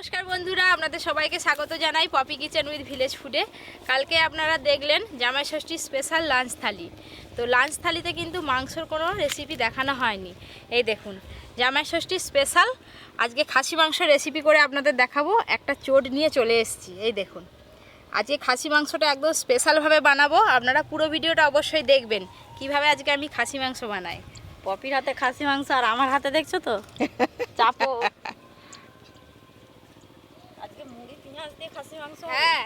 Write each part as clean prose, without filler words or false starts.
নমস্কার বন্ধুরা, আপনাদের সবাইকে স্বাগত জানাই পপি কিচেন উইথ ভিলেজ ফুডে। কালকে আপনারা দেখলেন জামাই ষষ্ঠীর স্পেশাল লাঞ্চ থালি। তো লাঞ্চ থালিতে কিন্তু মাংসর কোনো রেসিপি দেখানো হয়নি। এই দেখুন, জামাই ষষ্ঠীর স্পেশাল আজকে খাসি মাংস রেসিপি করে আপনাদের দেখাবো। একটা চোট নিয়ে চলে এসেছি। এই দেখুন, আজকে খাসি মাংসটা একদম স্পেশালভাবে বানাবো। আপনারা পুরো ভিডিওটা অবশ্যই দেখবেন কিভাবে আজকে আমি খাসি মাংস বানাই। পপির হাতে খাসি মাংস আর আমার হাতে দেখছো তো চাপো। আজকে মুড়ি পেঁয়াজ দিয়ে খাসি মাংস, হ্যাঁ,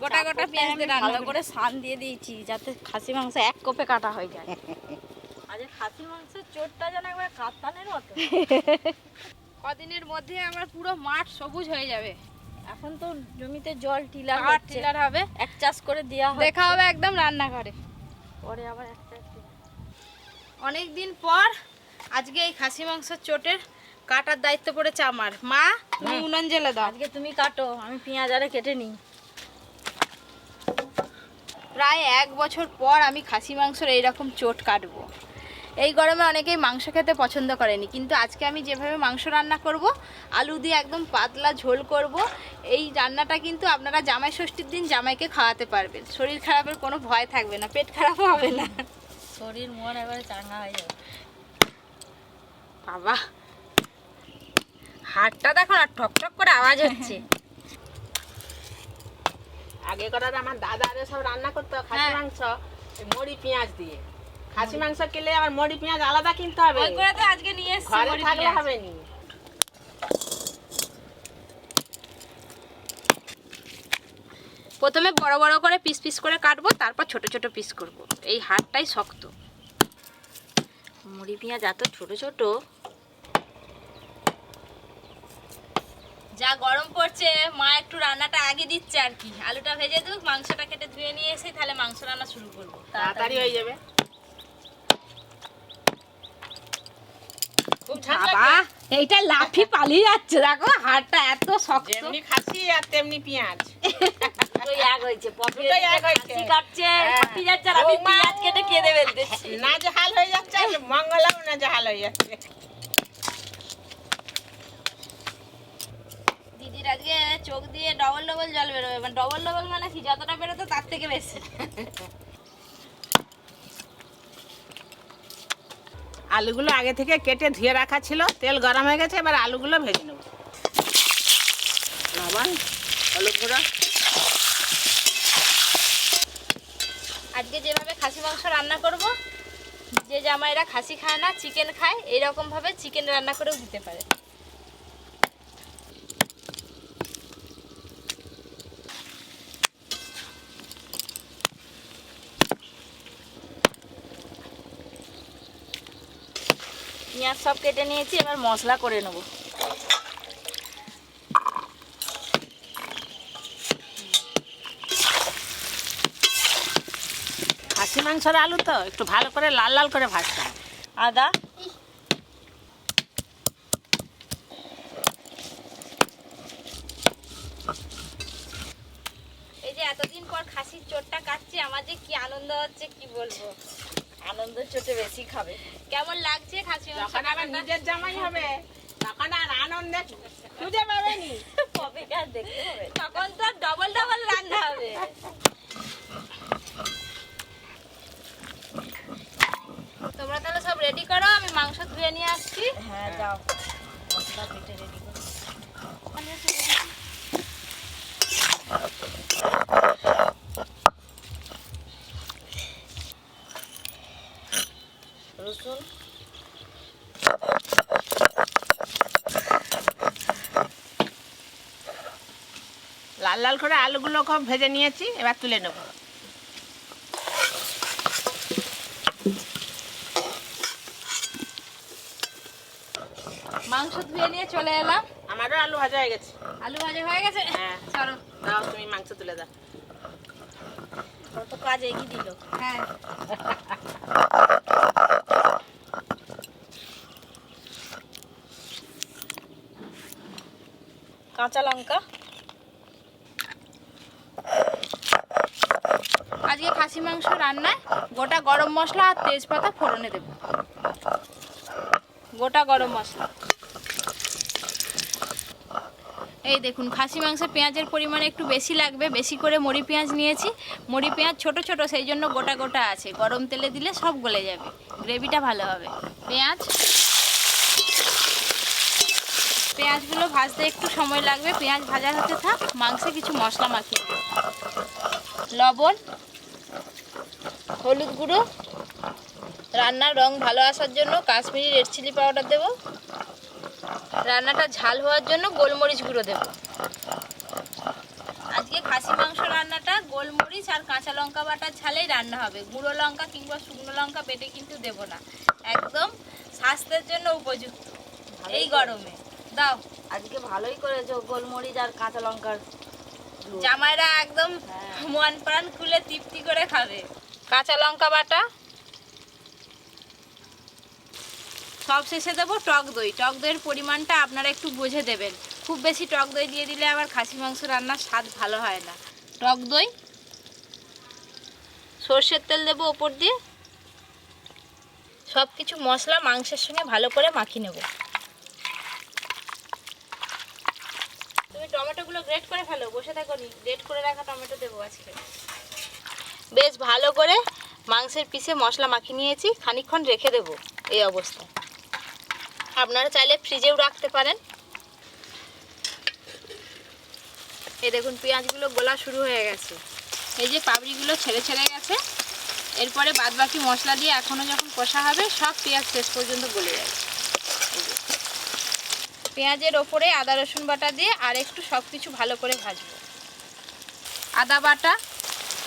গোটা গোটা পেঁয়াজ দিয়ে রান্না ভালো করে সান দিয়ে দিয়েছি যাতে খাসি মাংস এক কোপে কাটা হয়ে যায়। আজ খাসি মাংসের চোটটা যেন একবার কাতানের মতো। কদিনের মধ্যে আমার পুরো মাঠ সবুজ হয়ে যাবে। এখন তো জমিতে জল টিলার টিলার হবে, এক চাষ করে দেওয়া হবে, দেখা হবে একদম রান্নাঘরে। পরে আবার এক চাষ। অনেক দিন পর আজকে এই খাসি মাংসের চোটের কাটার দায়িত্ব পড়েছে আমার। মা, তুমি উনুন জ্বেলে দাও। আজকে তুমি কাটো, আমি পেঁয়াজ আরে কেটে নিই। প্রায় 1 বছর পর আমি খাসি মাংসের এইরকম চোট কাটবো। এই গরমে অনেকেই মাংস খেতে পছন্দ করেনি, কিন্তু আজকে আমি যেভাবে মাংস রান্না করব, আলু দিয়ে একদম পাতলা ঝোল করব, এই রান্নাটা কিন্তু আপনারা জামাই ষষ্ঠীর দিন জামাইকে খাওয়াতে পারবেন। শরীর খারাপের কোনো ভয় থাকবে না, পেট খারাপও হবে না, শরীর মন এবারে চাঙ্গা হয়ে যাবে। বাবা, হাতটা দেখো না, ঠকঠক করে আওয়াজ হচ্ছে। আগে করার আমার দাদা আরে সব রান্না করতো খাসি মাংস মুড়ি পেঁয়াজ দিয়ে। খাসি মাংস কিনলে আমার মুড়ি পেঁয়াজ আলাদা কিনতে হবে, ওই করে তো আজকে নিয়ে এসেছি। ঘরে থাকলে হবে নি। প্রথমে বড় বড় করে পিস পিস করে কাটবো, তারপর ছোট ছোট পিস করব। এই হাড়টাই শক্ত। মুড়ি পেঁয়াজ এত ছোট ছোট, যা গরম পড়ছে মা একটু রান্নাটা আগে দিচ্ছে আর কি। আলুটা ভেজে দুক, মাংসটা কেটে ধুয়ে নিয়ে এসে তাহলে মাংস রান্না শুরু করবো, তাড়াতাড়ি হয়ে যাবে। খুব ঝাঁঝ বাবা, লাগবে। এইটা লাফি পালিয়ে যাচ্ছে, দেখো হাড়টা এত শক্ত। যেমনি খাসি আর তেমনি পেঁয়াজ। দুটোই এক হয়েছে। পপি দুটোই এক হয়েছে। খাসি কাটছে, হ্যাঁ। পপি যাচ্ছে আর আমি বৌমা। পেঁয়াজ কেটে খেয়ে ফেলতেছি। না জাহাল হয়ে যাচ্ছে, আর মঙ্গলাও না জাহাল হয়ে যাচ্ছে। দিদির আজকে চোখ দিয়ে ডবল ডবল জল বেরোবে। মানে ডবল ডবল মানে কি, যতটা বেরোতো তার থেকে বেশি। আলুগুলো আগে থেকে কেটে ধুয়ে রাখা ছিল, তেল গরম হয়ে গেছে, এবার আলুগুলো ভেজে নেব। লবণ, হলুদ গুঁড়ো। আজকে যেভাবে খাসি মাংস রান্না করব, যে জামাইরা খাসি খায় না, চিকেন খায়, এইরকম ভাবে চিকেন রান্না করেও দিতে পারে। পেঁয়াজ সব কেটে নিয়েছি, এবার মশলা করে নেব। খাসি মাংসের আলু তো একটু ভালো করে লাল লাল করে ভাজতে হবে। আদা, এই যে এতদিন পর খাসির চোটটা কাটছি, আমার যে কি আনন্দ হচ্ছে কি বলবো। আনন্দের চোটে বেশি খাবে। কেমন লাগছে খাসি মাংস যখন আবার কাটাটা? নিজের জামাই হবে তখন আর আনন্দে খুঁজে পাবেনি। পপিকে আর দেখতে হবে। তখন তো ডবল ডবল রান্না হবে। তোমরা তাহলে সব রেডি করো, আমি মাংস ধুয়ে নিয়ে আসছি। হ্যাঁ যাও, মশলা কেটে রেডি করো। রসুন, লাল লাল করে আলুগুলো খুব ভেজে নিয়েছি, এবার তুলে নেব। মাংস ধুয়ে নিয়ে চলে এলাম। আমারও আলু ভাজা হয়ে গেছে। আলু ভাজা হয়ে গেছে। হ্যাঁ, চলো দাও তুমি মাংস তুলে দাও। কত কাজ এগিয়ে দিল। হ্যাঁ, কাঁচা লঙ্কা, আজকে খাসি মাংস রান্নায় গোটা গরম মশলা আর তেজপাতা ফোড়নে দেব। গোটা গরম মশলা, এই দেখুন খাসি মাংসে পেঁয়াজের পরিমাণ একটু বেশি লাগবে, বেশি করে মুড়ি পেঁয়াজ নিয়েছি। মুড়ি পেঁয়াজ ছোট ছোট, সেই জন্য গোটা গোটা আছে, গরম তেলে দিলে সব গলে যাবে, গ্রেভিটা ভালো হবে। পেঁয়াজগুলো ভাজতে একটু সময় লাগবে, পেঁয়াজ ভাজা হতে থাক, মাংসে কিছু মশলা মাখিয়ে দেব। লবণ, হলুদ গুঁড়ো, রান্নার রং ভালো আসার জন্য কাশ্মীরি রেড চিলি পাউডার দেব, রান্নাটা ঝাল হওয়ার জন্য গোলমরিচ গুঁড়ো দেব। আজকে খাসি মাংস রান্নাটা গোলমরিচ আর কাঁচা লঙ্কা বাটার ঝালেই রান্না হবে, গুঁড়ো লঙ্কা কিংবা শুকনো লঙ্কা বেটে কিন্তু দেব না, একদম স্বাস্থ্যের জন্য উপযুক্ত এই গরমে। দাও, আজকে ভালোই করেছো, গোলমরিচ আর কাঁচা লঙ্কার জামাইরা একদম মন প্রাণ খুলে তৃপ্তি করে খাবে। কাঁচা লঙ্কা বাটা, সব শেষে দেবো টক দই। টক দইয়ের পরিমাণটা আপনারা একটু বুঝে দেবেন, খুব বেশি টক দই দিয়ে দিলে আবার খাসি মাংস রান্নার স্বাদ ভালো হয় না। টক দই, সর্ষের তেল দেবো ওপর দিয়ে। সব কিছু মশলা মাংসের সঙ্গে ভালো করে মাখিয়ে নেব। তুমি টমেটোগুলো গ্রেট করে ফেলো, বসে থাকো নি, গ্রেট করে রাখা টমেটো দেবো আজকে। বেশ ভালো করে মাংসের পিসে মশলা মাখিয়ে নিয়েছি, খানিকক্ষণ রেখে দেবো এই অবস্থায়। আপনারা চাইলে ফ্রিজেও রাখতে পারেন। এই দেখুন পেঁয়াজগুলো গোলা শুরু হয়ে গেছে, এই যে পাপড়িগুলো ছেড়ে ছেড়ে গেছে। এরপরে বাদবাকি মশলা দিয়ে এখনও যখন কষা হবে সব পেঁয়াজ শেষ পর্যন্ত গলে যাবে। পেঁয়াজের ওপরে আদা রসুন বাটা দিয়ে আর একটু সব কিছু ভালো করে ভাজবো। আদা বাটা,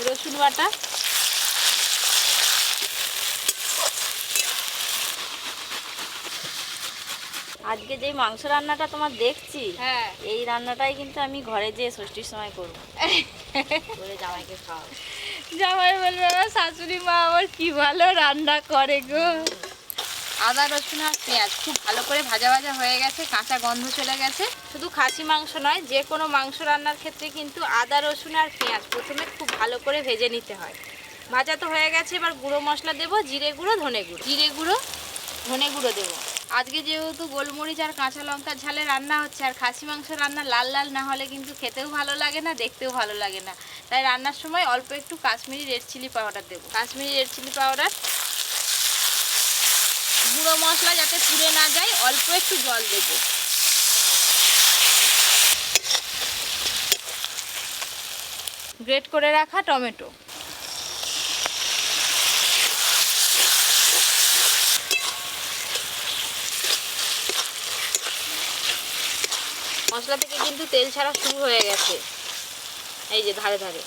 রসুন বাটা, আজকে যেই মাংস রান্নাটা তোমার দেখছি, হ্যাঁ এই রান্নাটাই কিন্তু আমি ঘরে যেয়ে ষষ্ঠীর সময় করবো, করে জামাইকে খাওয়াবো। জামাই বলবে আমার শাশুড়ি মা আমার কি ভালো রান্না করে গো। আদা রসুন আর পেঁয়াজ খুব ভালো করে ভাজা ভাজা হয়ে গেছে, কাঁচা গন্ধ চলে গেছে। শুধু খাসি মাংস নয়, যে কোনো মাংস রান্নার ক্ষেত্রে কিন্তু আদা রসুন আর পেঁয়াজ প্রথমে খুব ভালো করে ভেজে নিতে হয়। ভাজা তো হয়ে গেছে, এবার গুঁড়ো মশলা দেবো, জিরে গুঁড়ো, ধনে গুঁড়ো, জিরে গুঁড়ো, ধনে গুঁড়ো দেবো। আজকে যেহেতু গোলমরিচ আর কাঁচা লঙ্কার ঝালে রান্না হচ্ছে, আর খাসি মাংস রান্না লাল লাল না হলে কিন্তু খেতেও ভালো লাগে না, দেখতেও ভালো লাগে না, তাই রান্নার সময় অল্প একটু কাশ্মীরি রেড চিলি পাউডার দেবো। কাশ্মীরি রেড চিলি পাউডার, গুঁড়ো মশলা যাতে পুড়ে না যায় অল্প একটু জল দেবো। গ্রেট করে রাখা টমেটো, মশলা থেকে কিন্তু তেল ছাড়া শুরু হয়ে গেছে, এই যে ধারে ধারে।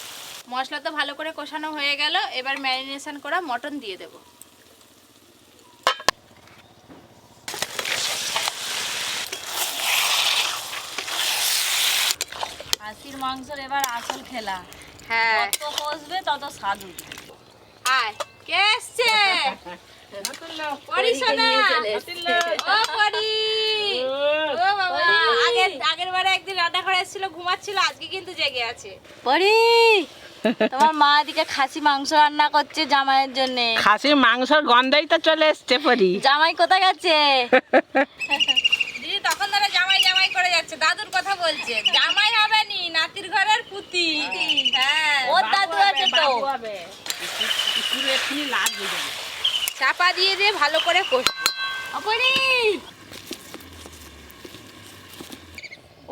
মশলা তো ভালো করে কষানো হয়ে গেল, এবার ম্যারিনেশন করা মটন দিয়ে দেব। খাসির মাংসের এবার আসল খেলা, হ্যাঁ যত কষবে তত স্বাদ উঠবে। আয়, কে এসছে? পরি সোনা, ও পরি, ও বাবা, আগের বারে একদিন রান্না করে এসেছিল, ঘুমাচ্ছিল, আজকে কিন্তু জেগে আছে। পরি, তোমার মা এদিকে খাসি মাংস রান্না করছে জামাইয়ের জন্য। খাসির মাংসর গন্ধই তো চলে এসছে পরি। জামাই কোথায় গেছে? দিদি তখন ধরে জামাই জামাই করে যাচ্ছে, দাদুর কথা বলছে। জামাই হবে নি, নাতির ঘরের পুতি। হ্যাঁ, ওর দাদু আছে তো। চাপা দিয়ে দিয়ে ভালো করে কষবে। পরি,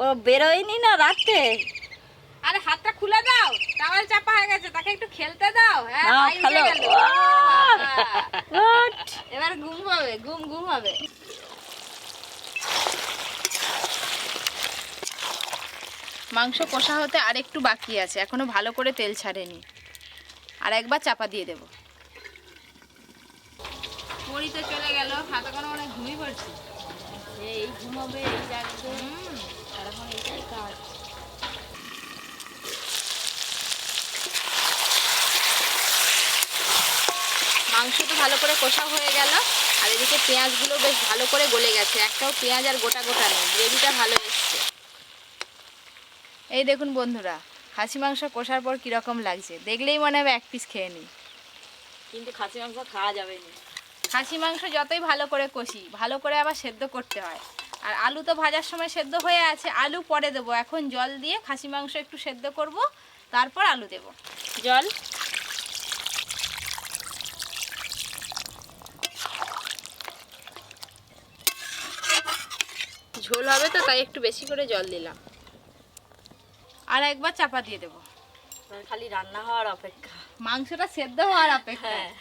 ও বেরোয়নি না রাখতে? আরে হাতটা খুলে দাও, টাওয়াল চাপা হয়ে গেছে, তাকে একটু খেলতে দাও। হ্যাঁ, নাও, ভাই উঠে খেলো। গেল। গুড। এবার ঘুম হবে, ঘুম ঘুম হবে। মাংস কষা হতে আর একটু বাকি আছে, এখনো ভালো করে তেল ছাড়েনি, আর একবার চাপা দিয়ে দেব। পরি তো চলে গেল, হাতে কোনো অনেক ঘুমিয়ে পড়ছে। এই ঘুমাবে, এই জাগবে, সারাক্ষণ এইটাই কাজ। মাংস তো ভালো করে কষা হয়ে গেল, আর এদিকে পেঁয়াজগুলো বেশ ভালো করে গলে গেছে, একটাও পেঁয়াজ আর গোটা গোটা নেই, গ্রেভিটা ভালো এসছে। এই দেখুন বন্ধুরা, খাসি মাংস কষার পর কীরকম লাগছে, দেখলেই মনে হবে এক পিস খেয়ে নিই। কিন্তু খাসি মাংস খাওয়া যাবে না। খাসি মাংস যতই ভালো করে কষি, ভালো করে আবার সেদ্ধ করতে হয়, আর আলু তো ভাজার সময় সেদ্ধ হয়ে আছে, আলু পরে দেবো। এখন জল দিয়ে খাসি মাংস একটু সেদ্ধ করব, তারপর আলু দেব। জল ঝোল হবে তো, তাই একটু বেশি করে জল দিলাম। আর একবার চাপা দিয়ে দেবো। খালি রান্না হওয়ার অপেক্ষা, মাংসটা সেদ্ধ হওয়ার অপেক্ষা। হ্যাঁ,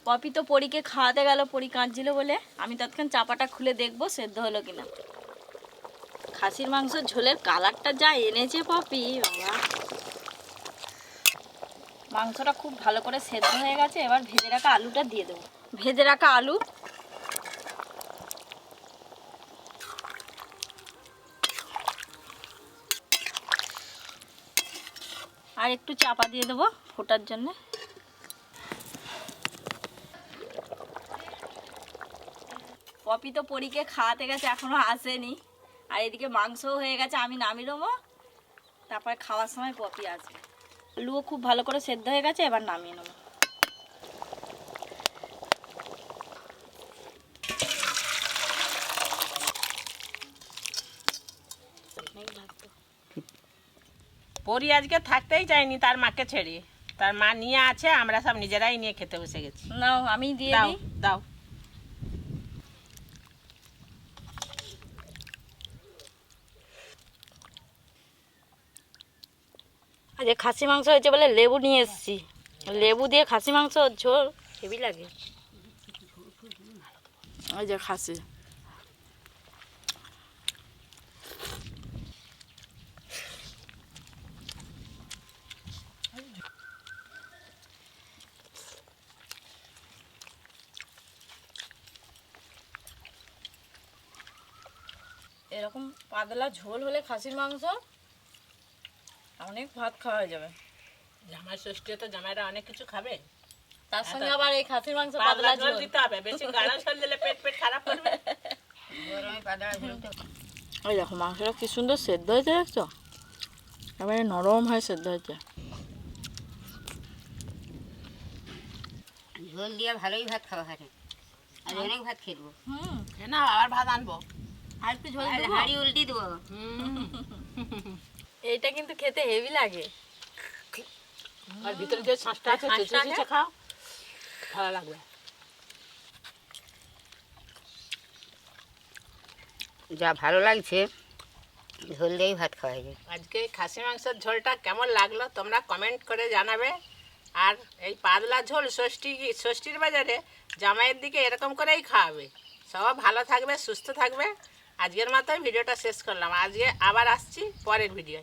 পপি তো পরীকে খাওয়াতে গেল, পরী কাঁদছিল বলে আমি তৎক্ষণ চাপাটা খুলে দেখবো সেদ্ধ হলো কিনা। খাসির মাংসের ঝোলের কালারটা যা এনেছে পপি, বাবা! মাংসটা খুব ভালো করে সেদ্ধ হয়ে গেছে। এবার ভেজে রাখা আলুটা দিয়ে দেবো। ভেজে রাখা আলু, আর একটু চাপা দিয়ে দেবো ফোটার জন্য। পপি তো পরীকে খাওয়াতে গেছে, এখনো আসেনি। আর এদিকে মাংসও হয়ে গেছে, আমি নামিয়ে দেবো, তারপরে খাওয়ার সময় পপি আসবে। আলুও খুব ভালো করে সেদ্ধ হয়ে গেছে, এবার নামিয়ে নেবো। পরি আজকে থাকতেই চাইনি তার মাকে ছেড়ে, তার মা নিয়ে আছে, আমরা সব নিজেরাই নিয়ে খেতে বসে গেছি। নাও আমি দিয়ে দাও দিই। দাও। আজ খাসি মাংস হয়েছে বলে লেবু নিয়ে এসেছি, লেবু দিয়ে খাসি মাংস ঝোল হেভি লাগে। ওই যে খাসি, এরকম পাতলা ঝোল হলে খাসির মাংস অনেক ভাত খাওয়া যাবে। জামাই ষষ্ঠী তো জামাইরা অনেক কিছু খাবে, তার সঙ্গে আবার এই খাসির মাংস পাতলা পাতলা ঝোল ঝোল দিতে হবে, বেশি গাঢ় ঝোল দিলে পেট পেট খারাপ করবে। ওই দেখো মাংসটা কি সুন্দর সেদ্ধ হয়েছে, দেখছো? এবারে নরম হয়ে সেদ্ধ হয়েছে। ঝোল দিয়ে ভালোই ভাত খাওয়া হয়। আর অনেক ভাত খেলবো। না আবার ভাত আনবো, আর একটু ঝোল আর দেবো? হাঁড়ি উল্টি দেবো। এইটা কিন্তু খেতে হেভি লাগে। আর ভিতরে যে শাঁসটা আছে চেঁচে চেঁচে খাও, ভালো লাগবে। যা ভালো লাগছে, ঝোল দিয়েই ভাত খাওয়া যায়। আজকে খাসি মাংসের ঝোলটা কেমন লাগলো তোমরা কমেন্ট করে জানাবে। আর এই পাতলা ঝোল ষষ্ঠীর বাজারে জামাইয়ের দিকে এরকম করেই খাওয়াবে। সবাই ভালো থাকবে, সুস্থ থাকবে। আজকের মতো ভিডিওটা শেষ করলাম, আজকে আবার আসছি পরের ভিডিও।